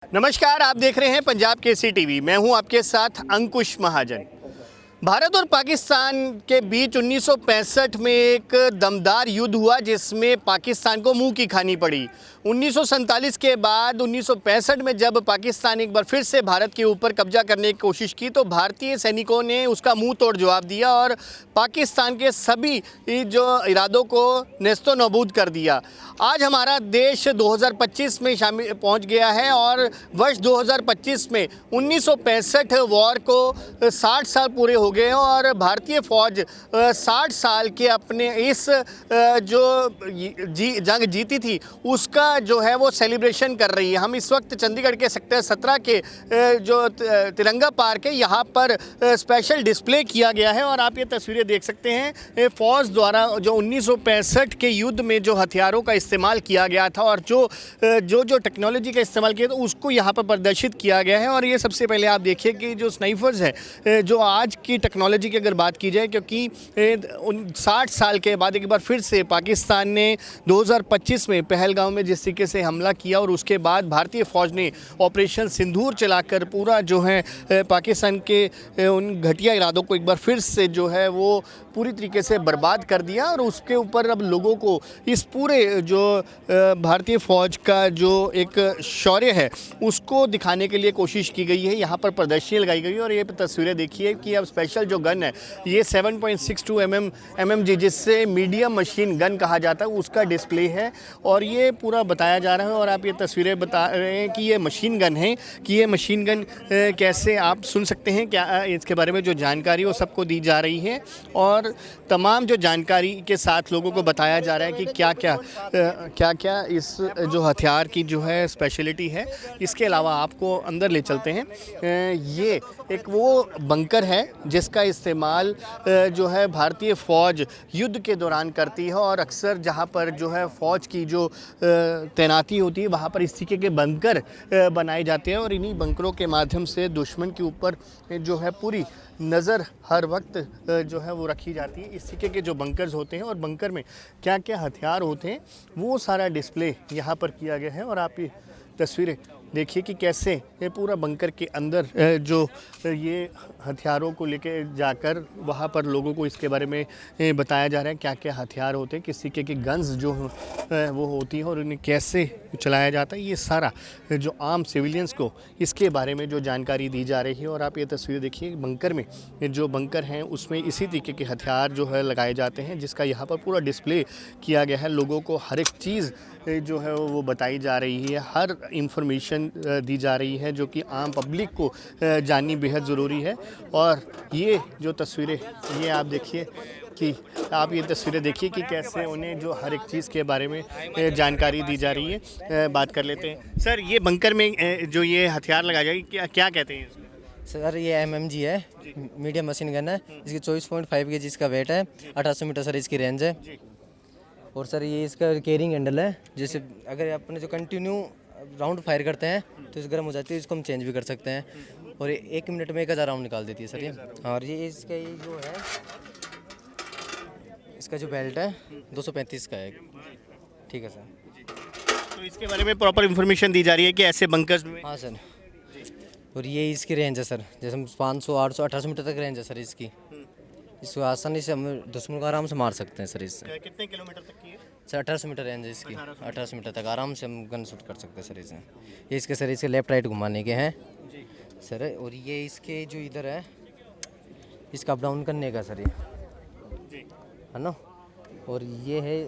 नमस्कार, आप देख रहे हैं पंजाब केसरी टीवी। मैं हूं आपके साथ अंकुश महाजन। भारत और पाकिस्तान के बीच 1965 में एक दमदार युद्ध हुआ जिसमें पाकिस्तान को मुंह की खानी पड़ी। 1947 के बाद 1965 में जब पाकिस्तान एक बार फिर से भारत के ऊपर कब्जा करने की कोशिश की तो भारतीय सैनिकों ने उसका मुंह तोड़ जवाब दिया और पाकिस्तान के सभी जो इरादों को नेस्तो नाबूद कर दिया। आज हमारा देश 2025 में शामिल पहुंच गया है और वर्ष 2025 में 1965 वॉर को 60 साल पूरे हो गए और भारतीय फ़ौज 60 साल के अपने इस जो जंग जीती थी उसका जो है वो सेलिब्रेशन कर रही है। हम इस वक्त चंडीगढ़ के सेक्टर 17 के जो तिरंगा पार्क है यहाँ पर स्पेशल डिस्प्ले किया गया है और आप ये तस्वीरें देख सकते हैं फ़ौज द्वारा जो 1965 के युद्ध में जो हथियारों का इस्तेमाल किया गया था और जो टेक्नोलॉजी का इस्तेमाल किया था उसको यहाँ पर प्रदर्शित किया गया है। और ये सबसे पहले आप देखिए कि जो स्नाइपर्स है जो आज की टेक्नोलॉजी की अगर बात की जाए, क्योंकि 60 साल के बाद एक बार फिर से पाकिस्तान ने 2025 में पहलगाम में जिस तरीके से हमला किया और उसके बाद भारतीय फ़ौज ने ऑपरेशन सिंदूर चलाकर पूरा जो है पाकिस्तान के उन घटिया इरादों को एक बार फिर से जो है वो पूरी तरीके से बर्बाद कर दिया। और उसके ऊपर अब लोगों को इस पूरे जो भारतीय फ़ौज का जो एक शौर्य है उसको दिखाने के लिए कोशिश की गई है। यहाँ पर प्रदर्शनी लगाई गई है और ये तस्वीरें देखिए कि अब स्पेशल जो गन है ये 7.62 MMG जिससे मीडियम मशीन गन कहा जाता है उसका डिस्प्ले है और ये पूरा बताया जा रहा है। और आप ये तस्वीरें बता रहे हैं कि ये मशीन गन है कि ये मशीन गन कैसे आप सुन सकते हैं, क्या इसके बारे में जो जानकारी वो सबको दी जा रही है और तमाम जो जानकारी के साथ लोगों को बताया जा रहा है कि क्या क्या इस जो हथियार की जो है स्पेशलिटी है। इसके अलावा आपको अंदर ले चलते हैं। ये एक वो बंकर है जिसका इस्तेमाल जो है भारतीय फ़ौज युद्ध के दौरान करती है और अक्सर जहाँ पर जो है फ़ौज की जो तैनाती होती है वहाँ पर इस तरीके के बंकर बनाए जाते हैं और इन्हीं बंकरों के माध्यम से दुश्मन के ऊपर जो है पूरी नज़र हर वक्त जो है वो रखी जाती है। इस तरीके के जो बंकर्स होते हैं और बंकर में क्या क्या हथियार होते हैं वो सारा डिस्प्ले यहाँ पर किया गया है। और आप ये तस्वीरें देखिए कि कैसे ये पूरा बंकर के अंदर जो ये हथियारों को लेके जाकर वहाँ पर लोगों को इसके बारे में बताया जा रहा है क्या क्या हथियार होते हैं, किस तरीके की गन्स जो वो होती हैं और उन्हें कैसे चलाया जाता है। ये सारा जो आम सिविलियंस को इसके बारे में जो जानकारी दी जा रही है। और आप ये तस्वीर देखिए बंकर में जो बंकर हैं उसमें इसी तरीके के हथियार जो है लगाए जाते हैं जिसका यहाँ पर पूरा डिस्प्ले किया गया है। लोगों को हर एक चीज़ जो है वो बताई जा रही है, हर इंफॉर्मेशन दी जा रही है जो कि आम पब्लिक को जाननी बेहद ज़रूरी है। और ये जो तस्वीरें ये आप देखिए कि आप ये तस्वीरें देखिए कि कैसे उन्हें जो हर एक चीज़ के बारे में जानकारी दी जा रही है। बात कर लेते हैं सर, ये बंकर में जो ये हथियार लगाया जाएगा क्या क्या कहते हैं इसमें? सर ये MMG है, मीडियम मशीन गन है। इसकी 24.5 kg इसका वेट है, 1800 मीटर सर इसकी रेंज है। और सर ये इसका कैरिंग हैंडल है, जैसे अगर अपने जो कंटिन्यू राउंड फायर करते हैं तो इस गर्म हो जाती है, इसको हम चेंज भी कर सकते हैं और 1 मिनट में 1000 राउंड निकाल देती है सर ये। और ये इसका ये जो है इसका जो बेल्ट है 235 का है। ठीक है सर, तो इसके बारे में प्रॉपर इन्फॉर्मेशन दी जा रही है कि ऐसे बंकर्स में। हाँ सर। और ये इसकी रेंज है सर, जैसे हम 500 800 1800 मीटर तक रेंज है सर इसकी। इसको आसानी से हम दुश्मन को आराम से मार सकते हैं सर इससे। कितने किलोमीटर तक की है सर 1800 मीटर रेंज है इसकी, 1800 मीटर तक आराम से हम गन शूट कर सकते हैं सर इससे। ये इसके सर इसके लेफ्ट राइट घुमाने के हैं सर। और ये इसके जो इधर है इसका अप डाउन करने का सर ये है ना। और ये है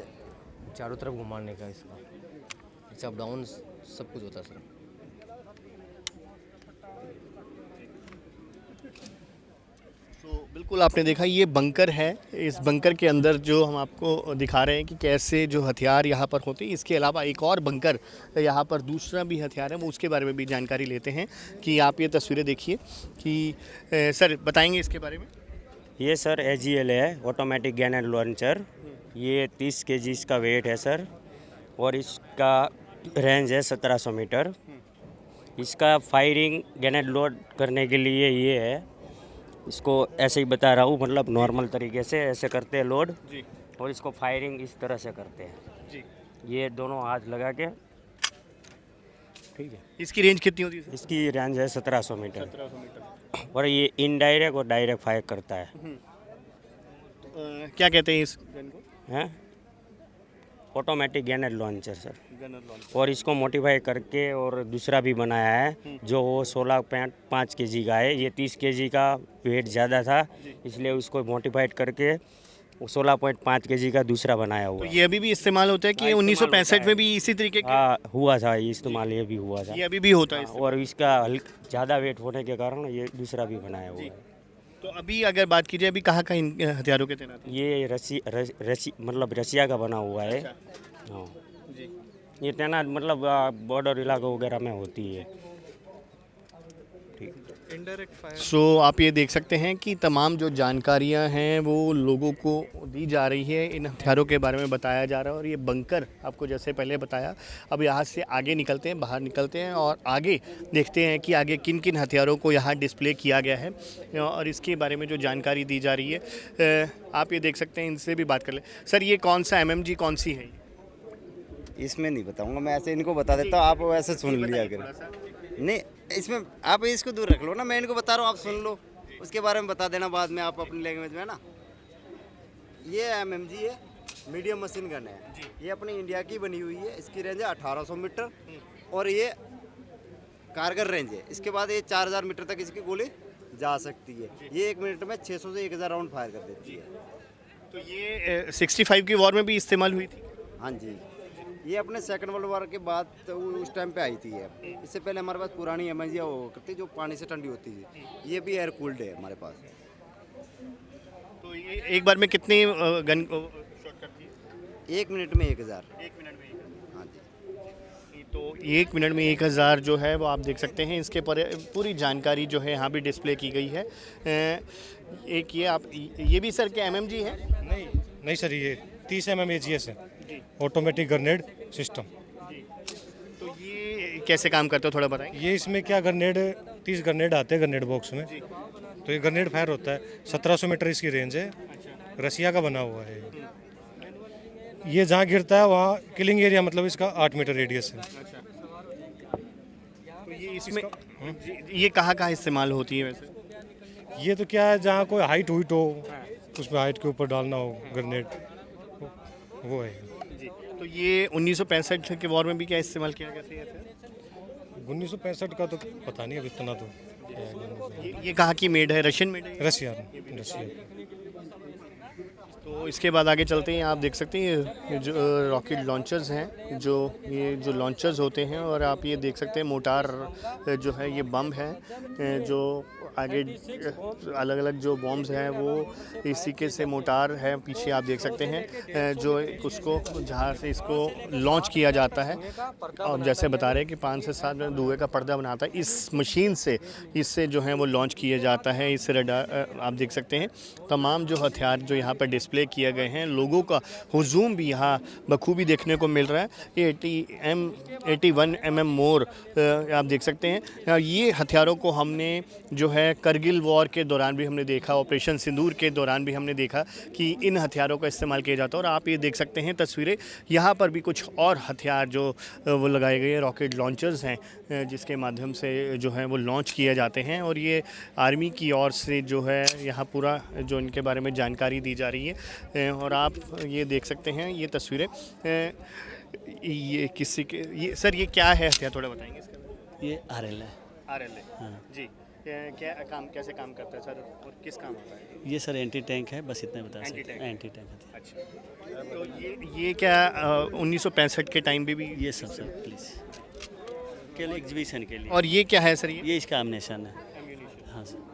चारों तरफ घुमाने का इसका अप डाउन सब कुछ होता है सर। तो बिल्कुल आपने देखा ये बंकर है। इस बंकर के अंदर जो हम आपको दिखा रहे हैं कि कैसे जो हथियार यहाँ पर होते हैं। इसके अलावा एक और बंकर यहाँ पर दूसरा भी हथियार है, वो उसके बारे में भी जानकारी लेते हैं कि आप ये तस्वीरें देखिए कि सर बताएंगे इसके बारे में। ये सर AGL है, ऑटोमेटिक गन एंड लॉन्चर। ये 30 kg इसका वेट है सर और इसका रेंज है 1700 मीटर। इसका फायरिंग गन एंड लोड करने के लिए ये है, इसको ऐसे ही बता रहा हूँ, मतलब नॉर्मल तरीके से ऐसे करते हैं लोड और इसको फायरिंग इस तरह से करते हैं जी। ये दोनों हाथ लगा के ठीक है। इसकी रेंज कितनी होती है सर? इसकी रेंज है 1700 मीटर 1700 मीटर। और ये इनडायरेक्ट और डायरेक्ट फायर करता है। क्या कहते हैं इस गन को? हैं automatic grenade launcher sir. Gunner launcher. और इसको मॉडिफाई करके और दूसरा भी बनाया है जो 16.5 kg का है। ये 30 kg का वेट ज़्यादा था, इसलिए उसको मॉडिफाइड करके 16.5 kg का दूसरा बनाया तो हुआ है। ये अभी भी इस्तेमाल होता है कि हाँ, 1965 में भी इसी तरीके का हाँ हुआ था, ये इस्तेमाल ये भी हुआ था। ये अभी भी होता है? और इसका ज़्यादा वेट होने के कारण ये दूसरा भी बनाया हुआ है। तो अभी अगर बात कीजिए अभी कहाँ इन हथियारों के तैनात हैं? ये मतलब रसिया का बना हुआ है। हाँ जी। ये तैनात मतलब बॉर्डर इलाकों वगैरह में होती है। सो आप ये देख सकते हैं कि तमाम जो जानकारियां हैं वो लोगों को दी जा रही है, इन हथियारों के बारे में बताया जा रहा है। और ये बंकर आपको जैसे पहले बताया, अब यहाँ से आगे निकलते हैं, बाहर निकलते हैं और आगे देखते हैं कि आगे किन किन हथियारों को यहाँ डिस्प्ले किया गया है और इसके बारे में जो जानकारी दी जा रही है। आप ये देख सकते हैं, इनसे भी बात कर लें। सर ये कौन सा MMG कौन सी है? इसमें नहीं बताऊंगा मैं, ऐसे इनको बता देता हूँ, आप वैसे सुन लिया करें। नहीं इसमें आप इसको दूर रख लो ना, मैं इनको बता रहा हूँ, आप सुन लो, उसके बारे में बता देना बाद में आप अपनी लैंग्वेज में ना। ये MMG है, मीडियम मशीन गन है। ये अपनी इंडिया की बनी हुई है। इसकी रेंज है 1800 मीटर और ये कारगर रेंज है। इसके बाद ये 4000 मीटर तक इसकी गोली जा सकती है। ये 1 मिनट में 600 से 1000 राउंड फायर कर देती है। तो ये 65 की वॉर में भी इस्तेमाल हुई थी? हाँ जी, ये अपने सेकंड वर्ल्ड वॉर के बाद तो उस टाइम पे आई थी ये। इससे पहले हमारे पास पुरानी MMG वो करती जो पानी से ठंडी होती थी। ये भी एयर कूल्ड है हमारे पास। तो ये एक बार में कितनी गन शॉट करती है? 1 मिनट में 1000। 1 मिनट में 1000। हाँ जी। तो 1 मिनट में 1000 जो है वो आप देख सकते हैं। इसके पर पूरी जानकारी जो है यहाँ भी डिस्प्ले की गई है। एक ये भी सर क्या MMG है? नहीं सर, ये 30 mm AGS है, ऑटोमेटिक ग्रेनेड सिस्टम। तो ये कैसे काम करता है थोड़ा बताएंगे? ये इसमें क्या 30 ग्रेनेड आते हैं ग्रेनेड बॉक्स में। तो ये ग्रेनेड फायर होता है। 1700 मीटर इसकी रेंज है। रसिया का बना हुआ है। ये जहाँ गिरता है वहाँ किलिंग एरिया मतलब इसका 8 मीटर रेडियस है। तो ये इसमें ये कहाँ इस्तेमाल होती है वैसे? ये तो क्या है, जहाँ कोई हाइट हुईट हो उसमें हाइट के ऊपर डालना हो ग्रेनेड, वो है। जी। तो ये 1965 के वॉर में भी क्या इस्तेमाल किया गया था? 1965 का तो पता नहीं अब इतना तो। ये कहाँ की मेड है? रशियन मेड है? रसिया। तो इसके बाद आगे चलते हैं। आप देख सकते हैं ये जो रॉकेट लॉन्चर्स हैं, ये जो लॉन्चर्स होते हैं। और आप ये देख सकते हैं मोटार जो है ये बम है, जो आगे अलग अलग जो बॉम्ब्स हैं वो इसी के से मोटार है। पीछे आप देख सकते हैं जो उसको जहाँ से इसको लॉन्च किया जाता है। और जैसे बता रहे हैं कि 5 से 7 मिनट धुएँ का पर्दा बनाता है इस मशीन से, इससे जो है वो लॉन्च किया जाता है। इस रडार आप देख सकते हैं तमाम जो हथियार जो यहाँ पर डिस्प्ले किए गए हैं। लोगों का हुजूम भी यहाँ बखूबी देखने को मिल रहा है। 81 mm मोर आप देख सकते हैं। ये हथियारों को हमने जो है करगिल वॉर के दौरान भी हमने देखा, ऑपरेशन सिंदूर के दौरान भी हमने देखा कि इन हथियारों का इस्तेमाल किया जाता है। और आप ये देख सकते हैं तस्वीरें, यहाँ पर भी कुछ और हथियार जो वो लगाए गए हैं, रॉकेट लॉन्चर्स हैं जिसके माध्यम से जो है वो लॉन्च किए जाते हैं। और ये आर्मी की ओर से जो है यहाँ पूरा जो इनके बारे में जानकारी दी जा रही है। और आप ये देख सकते हैं ये तस्वीरें, ये किसी के ये सर ये क्या है हथियार थोड़ा बताएंगे इसका? ये RL है। RL है जी। क्या काम कैसे काम करता है सर और किस काम आता है? ये सर एंटी टैंक है, बस इतना बता एंटी सकते टैंक। हैं। एंटी टैंक है। अच्छा। तो ये क्या 1965 के टाइम पे भी ये सब सर प्लीज़ के लिए एग्जीबिशन के लिए। और ये क्या है सर? ये इसका एमिनेशन है। हाँ सर।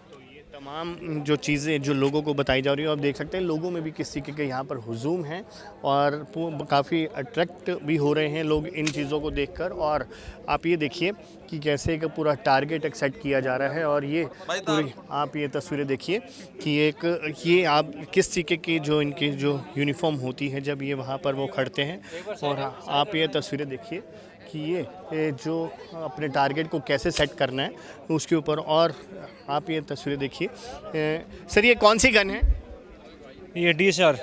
तो ये तमाम जो चीज़ें जो लोगों को बताई जा रही है, आप देख सकते हैं लोगों में भी किस तरीके के यहाँ पर हुजूम है और काफ़ी अट्रैक्ट भी हो रहे हैं लोग इन चीज़ों को देखकर। और आप ये देखिए कि कैसे एक पूरा टारगेट सेट किया जा रहा है। और ये पूरी आप ये तस्वीरें देखिए कि ये आप किस तरीके की जो इनकी जो यूनिफॉर्म होती है जब ये वहाँ पर वो खड़ते हैं। और आप ये तस्वीरें देखिए कि ये जो अपने टारगेट को कैसे सेट करना है उसके ऊपर। और आप ये तस्वीरें देखिए। सर ये कौन सी गन है? ये DSR।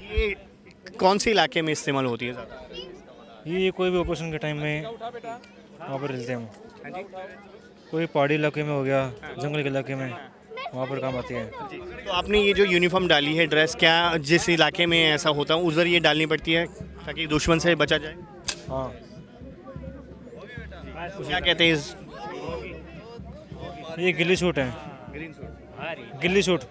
ये कौन से इलाके में इस्तेमाल होती है ज़्यादा? ये कोई भी ऑपरेशन के टाइम में वहाँ पर मिलते हैं हम। कोई पहाड़ी इलाके में हो गया, जंगल के इलाके में, वहाँ पर काम आती है। तो आपने ये जो यूनिफॉर्म डाली है, ड्रेस, क्या जिस इलाके में ऐसा होता है उधर ये डालनी पड़ती है ताकि दुश्मन से बचा जाए? हाँ, क्या कहते हैं इस ये गिल्ली सूट है, गिल्ली सूट।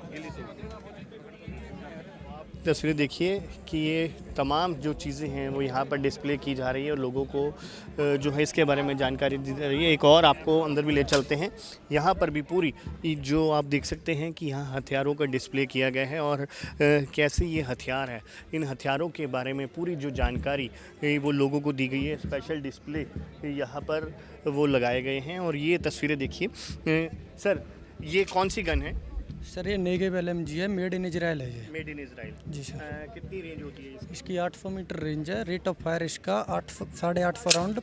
तस्वीरें देखिए कि ये तमाम जो चीज़ें हैं वो यहाँ पर डिस्प्ले की जा रही है और लोगों को जो है इसके बारे में जानकारी दी जा रही है। एक और आपको अंदर भी ले चलते हैं। यहाँ पर भी पूरी जो आप देख सकते हैं कि यहाँ हथियारों का डिस्प्ले किया गया है और कैसे ये हथियार है, इन हथियारों के बारे में पूरी जो जानकारी वो लोगों को दी गई है। स्पेशल डिस्प्ले यहाँ पर वो लगाए गए हैं और ये तस्वीरें देखिए। सर, ये कौन सी गन है? सर ये नेगेव LMG है, मेड इन इजराइल है ये। Made in Israel. Ji sir. कितनी रेंज होती है इसकी? इसकी 800 मीटर रेंज है। रेट ऑफ फायर इसका 8.5 राउंड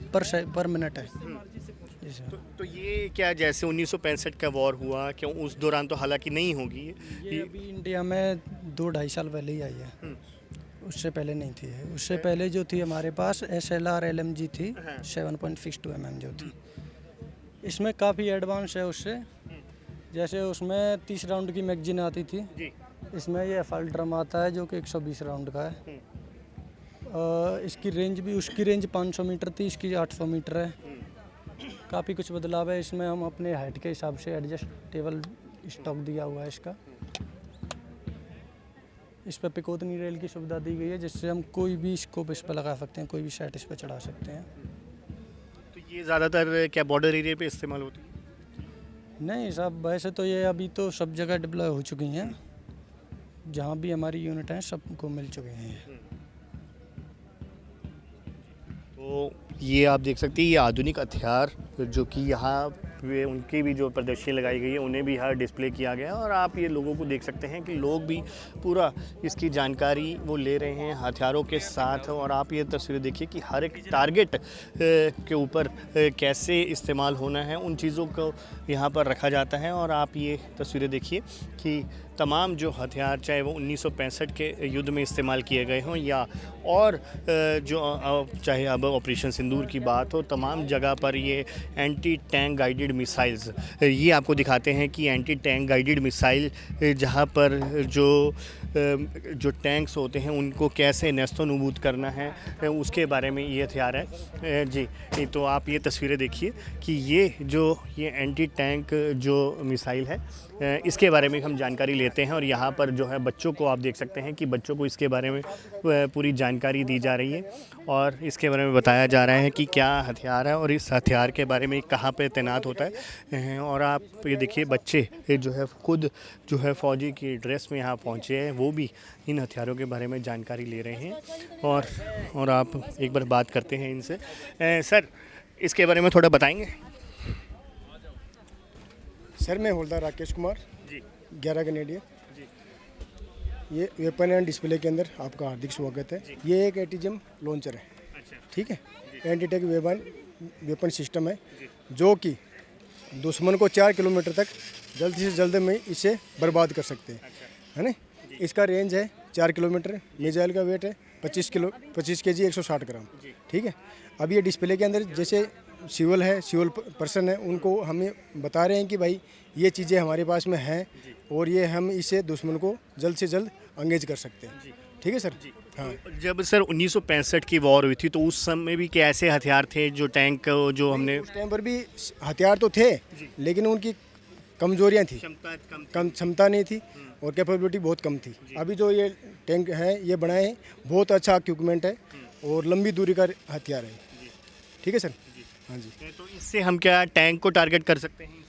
पर मिनट है। जी सर। तो ये क्या, जैसे 1965 का वॉर हुआ, क्यों उस दौरान तो हालांकि नहीं होगी ये अभी इंडिया में 2-2.5 साल पहले ही आई है, उससे पहले नहीं थी। उससे पहले जो थी हमारे पास SLR LMG थी 7.62 mm जो थी। इसमें काफ़ी एडवांस है उससे। जैसे उसमें 30 राउंड की मैगजीन आती थी, इसमें ये FL ड्रम आता है जो कि 120 राउंड का है। इसकी रेंज भी, उसकी रेंज 500 मीटर थी, इसकी 800 मीटर है। काफ़ी कुछ बदलाव है इसमें। हम अपने हाइट के हिसाब से एडजस्टेबल स्टॉक दिया हुआ है इसका। इस पर पिकोतनी रेल की सुविधा दी गई है जिससे हम कोई भी स्कोप इस पर लगा सकते हैं, कोई भी सेट इस पर चढ़ा सकते हैं। तो ये ज़्यादातर क्या बॉर्डर एरिया पे इस्तेमाल होती है? नहीं साहब, वैसे तो ये अभी तो सब जगह डिप्लॉय हो चुकी हैं। जहाँ भी हमारी यूनिट हैं सबको मिल चुके हैं ये। तो ये आप देख सकते हैं ये आधुनिक हथियार जो कि यहाँ वे उनकी भी जो प्रदर्शनी लगाई गई है उन्हें भी यहाँ डिस्प्ले किया गया है और आप ये लोगों को देख सकते हैं कि लोग भी पूरा इसकी जानकारी वो ले रहे हैं हथियारों के साथ। और आप ये तस्वीरें देखिए कि हर एक टारगेट के ऊपर कैसे इस्तेमाल होना है उन चीज़ों को यहाँ पर रखा जाता है। और आप ये तस्वीरें देखिए कि तमाम जो हथियार, चाहे वो 1965 के युद्ध में इस्तेमाल किए गए हों या और चाहे अब ऑपरेशन सिंदूर की बात हो, तमाम जगह पर ये एंटी टैंक गाइडेड मिसाइल्स, ये आपको दिखाते हैं कि एंटी टैंक गाइडेड मिसाइल जहाँ पर जो टैंक्स होते हैं उनको कैसे नेस्तनाबूद करना है उसके बारे में ये हथियार है। जी, तो आप ये तस्वीरें देखिए कि ये एंटी टैंक जो मिसाइल है इसके बारे में हम जानकारी लेते हैं। और यहाँ पर जो है बच्चों को आप देख सकते हैं कि बच्चों को इसके बारे में पूरी जानकारी दी जा रही है और इसके बारे में बताया जा रहा है कि क्या हथियार है और इस हथियार के बारे में कहाँ पे तैनात होता है। और आप ये देखिए बच्चे जो है खुद जो है फ़ौजी की ड्रेस में यहाँ पहुँचे हैं, वो भी इन हथियारों के बारे में जानकारी ले रहे हैं। और आप एक बार बात करते हैं इनसे। सर, इसके बारे में थोड़ा बताएंगे? सर मैं हवलदार राकेश कुमार जी, 11 कैनेडियन। ये वेपन एंड डिस्प्ले के अंदर आपका हार्दिक स्वागत है। ये एक एटीजम लॉन्चर है, ठीक है। एंटी टैंक वेपन सिस्टम है जो कि दुश्मन को 4 किलोमीटर तक जल्द से जल्द में इसे बर्बाद कर सकते हैं, है ना। इसका रेंज है 4 किलोमीटर। मिसाइल का वेट है 25 kg 160 ग्राम, ठीक है। अब ये डिस्प्ले के अंदर जैसे सिविल पर्सन है उनको हमें बता रहे हैं कि भाई ये चीज़ें हमारे पास में हैं और ये हम इसे दुश्मन को जल्द से जल्द एंगेज कर सकते हैं, ठीक है सर। हाँ, जब सर 1965 की वॉर हुई थी तो उस समय भी क्या ऐसे हथियार थे जो टैंक जो हमने उस टाइम पर भी हथियार तो थे लेकिन उनकी कमजोरियां थी, क्षमता नहीं थी और कैपेबिलिटी बहुत कम थी। अभी जो ये टैंक है ये बनाए हैं, बहुत अच्छा इक्विपमेंट है और लंबी दूरी का हथियार है, ठीक है सर। हाँ जी, तो इससे हम क्या टैंक को टारगेट कर सकते हैं?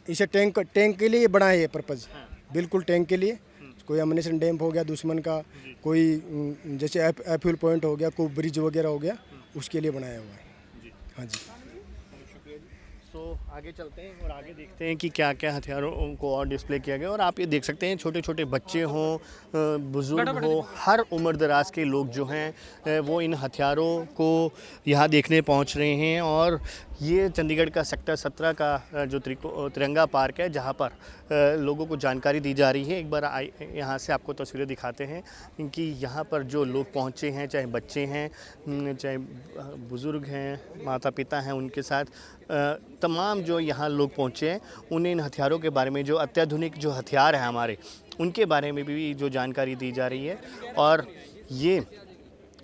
इसे टैंक के लिए बनाए है पर्पज़, बिल्कुल टैंक के लिए। कोई अम्यूनिशन डैम हो गया दुश्मन का, कोई जैसे एफ्यूल पॉइंट हो गया, कोई ब्रिज वगैरह हो गया, उसके लिए बनाया हुआ है। हाँ जी, तो आगे चलते हैं और आगे देखते हैं कि क्या क्या हथियारों को और डिस्प्ले किया गया। और आप ये देख सकते हैं छोटे छोटे बच्चे हों, बुज़ुर्ग हो, हर उम्र दराज के लोग जो हैं वो इन हथियारों को यहाँ देखने पहुँच रहे हैं। और ये चंडीगढ़ का सेक्टर 17 का जो तिरंगा पार्क है, जहाँ पर लोगों को जानकारी दी जा रही है। एक बार यहाँ से आपको तस्वीरें दिखाते हैं कि यहाँ पर जो लोग पहुँचे हैं, चाहे बच्चे हैं, चाहे बुज़ुर्ग हैं, माता पिता हैं, उनके साथ तमाम जो यहाँ लोग पहुँचे हैं, उन्हें इन हथियारों के बारे में, जो अत्याधुनिक जो हथियार हैं हमारे, उनके बारे में भी जो जानकारी दी जा रही है। और ये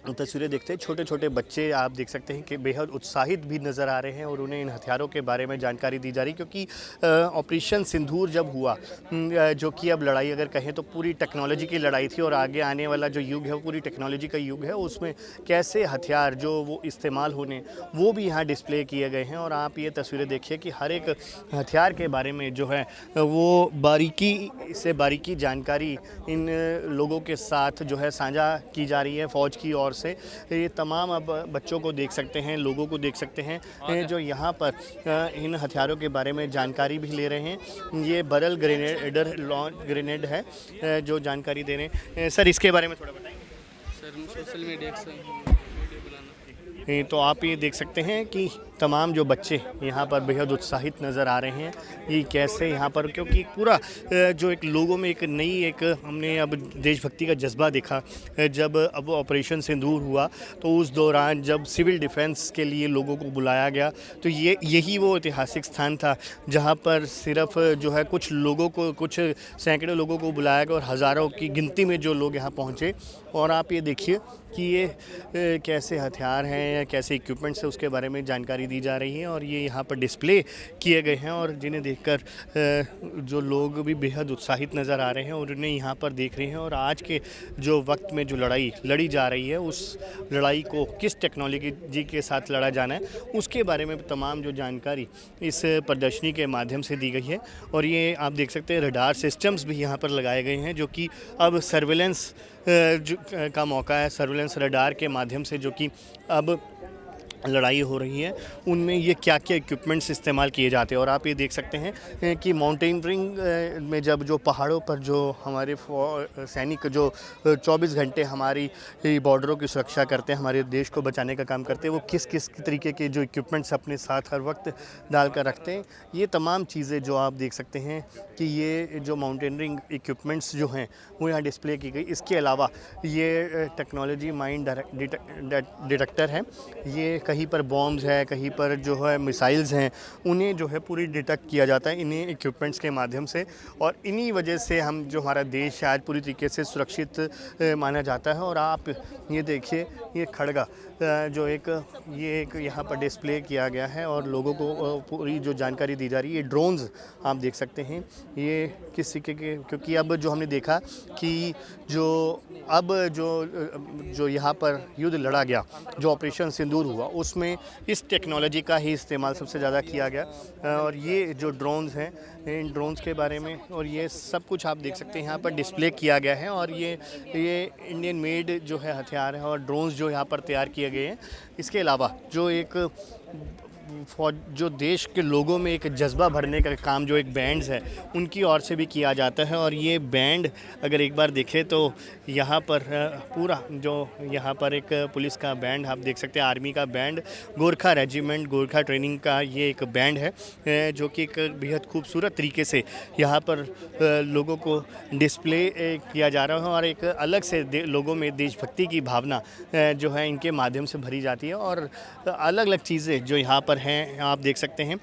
तस्वीरें देखते हैं, छोटे छोटे बच्चे आप देख सकते हैं कि बेहद उत्साहित भी नज़र आ रहे हैं और उन्हें इन हथियारों के बारे में जानकारी दी जा रही, क्योंकि ऑपरेशन सिंदूर जब हुआ, जो कि अब लड़ाई अगर कहें तो पूरी टेक्नोलॉजी की लड़ाई थी, और आगे आने वाला जो युग है वो पूरी टेक्नोलॉजी का युग है। उसमें कैसे हथियार जो वो इस्तेमाल होने, वो भी यहाँ डिस्प्ले किए गए हैं। और आप ये तस्वीरें देखिए कि हर एक हथियार के बारे में जो है वो बारीकी से बारीकी जानकारी इन लोगों के साथ जो है साझा की जा रही है फ़ौज की ओर से। ये तमाम अब बच्चों को देख सकते हैं, लोगों को देख सकते हैं जो यहाँ पर इन हथियारों के बारे में जानकारी भी ले रहे हैं। ये बरल ग्रेनेडर लॉन्च ग्रेनेड है जो जानकारी दे रहे हैं। सर, इसके बारे में थोड़ा बताएंगे। सर, सोशल मीडिया से वीडियो बनाना। तो आप ये देख सकते हैं कि तमाम जो बच्चे यहाँ पर बेहद उत्साहित नज़र आ रहे हैं कि कैसे यहाँ पर, क्योंकि पूरा जो एक लोगों में एक नई एक हमने अब देशभक्ति का जज्बा देखा। जब अब ऑपरेशन सिंदूर हुआ तो उस दौरान जब सिविल डिफेंस के लिए लोगों को बुलाया गया, तो यही वो ऐतिहासिक स्थान था जहाँ पर सिर्फ जो है कुछ लोगों को, कुछ सैकड़ों लोगों को बुलाया गया और हज़ारों की गिनती में जो लोग यहाँ पहुँचे। और आप ये देखिए कि ये कैसे हथियार हैं या कैसे इक्विपमेंट्स है, उसके बारे में जानकारी दी जा रही है। और ये यहाँ पर डिस्प्ले किए गए हैं और जिन्हें देखकर जो लोग भी बेहद उत्साहित नज़र आ रहे हैं और उन्हें यहाँ पर देख रहे हैं। और आज के जो वक्त में जो लड़ाई लड़ी जा रही है, उस लड़ाई को किस टेक्नोलॉजी के साथ लड़ा जाना है, उसके बारे में तमाम जो जानकारी इस प्रदर्शनी के माध्यम से दी गई है। और ये आप देख सकते हैं रडार सिस्टम्स भी यहाँ पर लगाए गए हैं, जो कि अब सर्विलेंस का मौका है। सर्विलेंस रडार के माध्यम से जो कि अब लड़ाई हो रही है, उनमें ये क्या क्या इक्विपमेंट्स इस्तेमाल किए जाते हैं। और आप ये देख सकते हैं कि माउंटेनियरिंग में जब जो पहाड़ों पर जो हमारे सैनिक जो 24 घंटे हमारी बॉर्डरों की सुरक्षा करते हैं, हमारे देश को बचाने का काम करते हैं, वो किस किस तरीके के जो इक्विपमेंट्स अपने साथ हर वक्त डाल कर रखते हैं। ये तमाम चीज़ें जो आप देख सकते हैं कि ये जो माउंटेनियरिंग इक्विपमेंट्स जो हैं वो यहाँ डिस्प्ले की गई। इसके अलावा ये टेक्नोलॉजी माइन डिटेक्टर है, ये कहीं पर बॉम्ब्स है, कहीं पर जो है मिसाइल्स हैं, उन्हें जो है पूरी डिटेक्ट किया जाता है इन्हीं इक्विपमेंट्स के माध्यम से। और इन्हीं वजह से हम जो हमारा देश आज पूरी तरीके से सुरक्षित माना जाता है। और आप ये देखिए, ये खड़गा जो एक यहाँ पर डिस्प्ले किया गया है और लोगों को पूरी जो जानकारी दी जा रही है। ड्रोन्स आप देख सकते हैं, ये किस तरीके के, क्योंकि अब जो हमने देखा कि जो यहाँ पर युद्ध लड़ा गया, जो ऑपरेशन सिंदूर हुआ, उसमें इस टेक्नोलॉजी का ही इस्तेमाल सबसे ज़्यादा किया गया। और ये जो ड्रोन्स हैं, इन ड्रोन्स के बारे में और ये सब कुछ आप देख सकते हैं यहाँ पर डिस्प्ले किया गया है। और ये इंडियन मेड जो है हथियार है और ड्रोन्स जो यहाँ पर तैयार किए गए हैं। इसके अलावा जो एक फौज, जो देश के लोगों में एक जज्बा भरने का काम जो एक बैंड्स है, उनकी ओर से भी किया जाता है। और ये बैंड अगर एक बार देखें तो यहाँ पर पूरा जो यहाँ पर एक पुलिस का बैंड आप देख सकते हैं, आर्मी का band, Gorkha regiment, Gorkha training का ये एक बैंड है जो कि एक बेहद खूबसूरत तरीके से यहाँ पर लोगों को डिस्प्ले किया जा रहा है। और एक अलग से लोगों में देशभक्ति की भावना जो है इनके माध्यम से भरी जाती है। और अलग अलग चीज़ें जो यहाँ पर हैं आप देख सकते हैं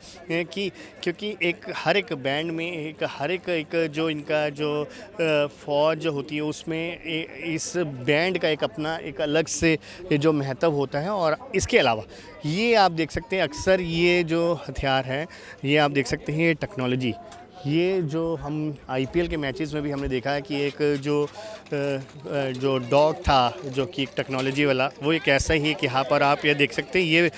कि क्योंकि एक हर एक बैंड में हर एक जो इनका जो फ़ौज होती है, उसमें इस बैंड का एक अपना एक अलग से जो महत्व होता है। और इसके अलावा ये आप देख सकते हैं, अक्सर ये जो हथियार है, ये आप देख सकते हैं, ये टेक्नोलॉजी, ये जो हम IPL के मैचेस में भी हमने देखा है कि एक जो डॉग था जो कि एक टेक्नोलॉजी वाला, वो एक ऐसा ही है कि यहाँ पर आप ये देख सकते हैं, ये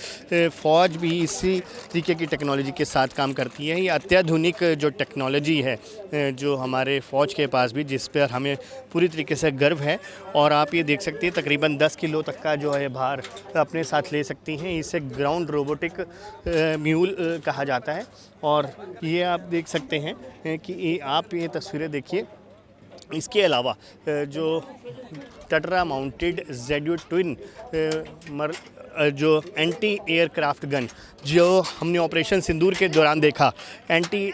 फ़ौज भी इसी तरीके की टेक्नोलॉजी के साथ काम करती है। ये अत्याधुनिक जो टेक्नोलॉजी है जो हमारे फ़ौज के पास भी, जिस पर हमें पूरी तरीके से गर्व है। और आप ये देख सकते हैं तकरीबन 10 किलो तक का जो है भार अपने साथ ले सकती हैं। इसे ग्राउंड रोबोटिक म्यूल कहा जाता है। और ये आप देख सकते हैं कि आप ये तस्वीरें देखिए। इसके अलावा जो टटरा माउंटेड ZU ट्विन जो एंटी एयरक्राफ्ट गन जो हमने ऑपरेशन सिंदूर के दौरान देखा, एंटी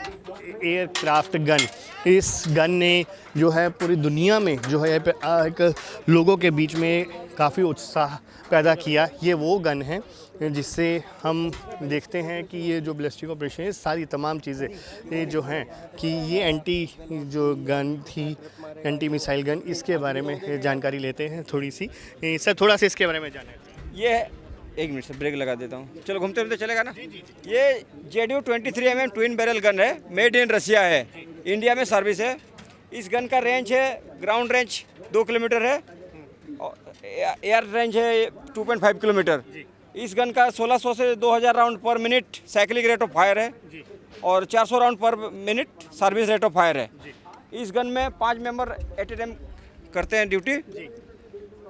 एयरक्राफ्ट गन, इस गन ने जो है पूरी दुनिया में जो है एक लोगों के बीच में काफ़ी उत्साह पैदा किया। ये वो गन है जिससे हम देखते हैं कि ये जो बैलिस्टिक ऑपरेशन है, सारी तमाम चीज़ें ये जो हैं कि ये एंटी जो गन थी, एंटी मिसाइल गन, इसके बारे में जानकारी लेते हैं थोड़ी सी। सर थोड़ा सा इसके बारे में जानें। ये एक मिनट से ब्रेक लगा देता हूँ, चलो घूमते घूमते चलेगा ना। ये JDU 23mm twin barrel gun है, मेड इन रसिया है, इंडिया में सर्विस है। इस गन का रेंज है, ग्राउंड रेंज 2 किलोमीटर है और एयर रेंज है 2.5 किलोमीटर। इस गन का 1600 से 2000 round per minute cyclic rate of fire है और 400 round per minute service rate of fire है। इस गन में 5 मेंबर एट ए टाइम करते हैं ड्यूटी।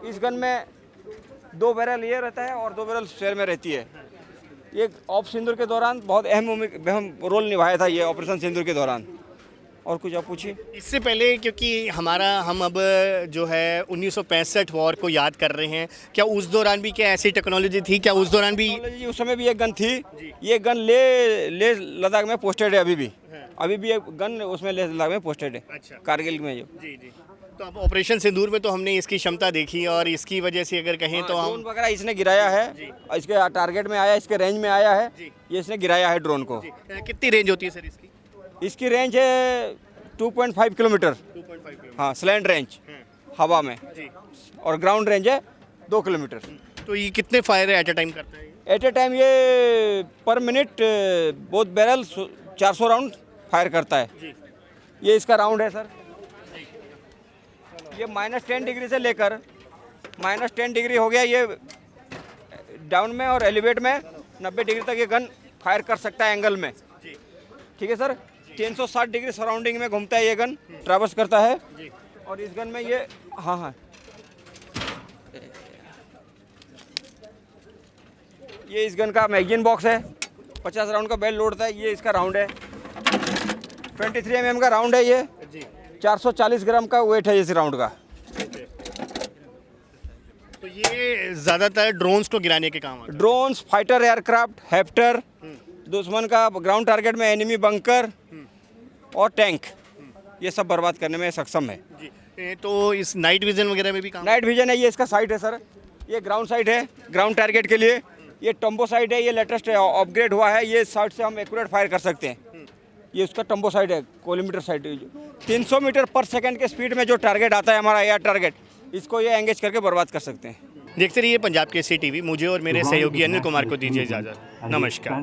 इस गन में 2 बैरल ये रहता है और 2 बैरल स्पेयर में रहती है। ये ऑप सिंदूर के दौरान बहुत अहम रोल निभाया था ये ऑपरेशन सिंदूर के दौरान। और कुछ आप पूछिए। इससे पहले क्योंकि हम अब जो है 1965 वॉर को याद कर रहे हैं, क्या उस दौरान भी क्या ऐसी टेक्नोलॉजी थी? क्या उस दौरान भी उस समय भी एक गन थी। ये गन ले लद्दाख में पोस्टेड है अभी भी। अभी भी एक गन उसमें ले लद्दाख में पोस्टेड है। अच्छा। कारगिल में जो। जी जी। तो अब ऑपरेशन सिंदूर में तो हमने इसकी क्षमता देखी और इसकी वजह से अगर कहें तो हम ड्रोन वगैरह इसने गिराया है, इसके टारगेट में आया, इसके रेंज में आया है, ये इसने गिराया है ड्रोन को। कितनी रेंज होती है सर इसकी? इसकी रेंज है 2.5 किलोमीटर। हाँ, स्लैंड रेंज हवा में, और ग्राउंड रेंज है 2 किलोमीटर। तो ये कितने फायर एट ए टाइम करता है? एट ए टाइम ये पर minute both barrel 400 round fire करता है। ये इसका राउंड है सर। ये -10 डिग्री से लेकर -10 डिग्री हो गया, ये डाउन में और एलिवेट में 90 डिग्री तक ये गन फायर कर सकता है एंगल में। ठीक है सर। 360 डिग्री सराउंडिंग में घूमता है ये गन, ट्रैवर्स करता है। और इस गन में ये हाँ ये इस गन का मैगजीन बॉक्स है, 50 राउंड का बेल लोडता है। ये इसका राउंड है, 23 mm का राउंड है। ये 440 ग्राम का वेट है इस राउंड का। तो ये ज़्यादातर ड्रोन्स को गिराने के काम आता है। ड्रोन्स, फाइटर एयरक्राफ्ट, हेप्टर, दुश्मन का ग्राउंड टारगेट में एनिमी बंकर और टैंक, ये सब बर्बाद करने में सक्षम है। जी। तो इस नाइट विजन वगैरह में भी काम? नाइट विजन है, ये इसका साइट है सर। ये ग्राउंड साइट है, ग्राउंड टारगेट के लिए। ये टम्बो साइट है, ये लेटेस्ट अपग्रेड हुआ है। ये साइट से हम एक्यूरेट फायर कर सकते हैं। ये उसका टम्बो साइट है, कोलीमीटर साइट। 300 मीटर पर सेकंड के स्पीड में जो टारगेट आता है हमारा एयर टारगेट, इसको ये एंगेज करके बर्बाद कर सकते हैं। देखते रहिए पंजाब केसरी टीवी। मुझे और मेरे सहयोगी अनिल कुमार को दीजिए इजाज़त। नमस्कार।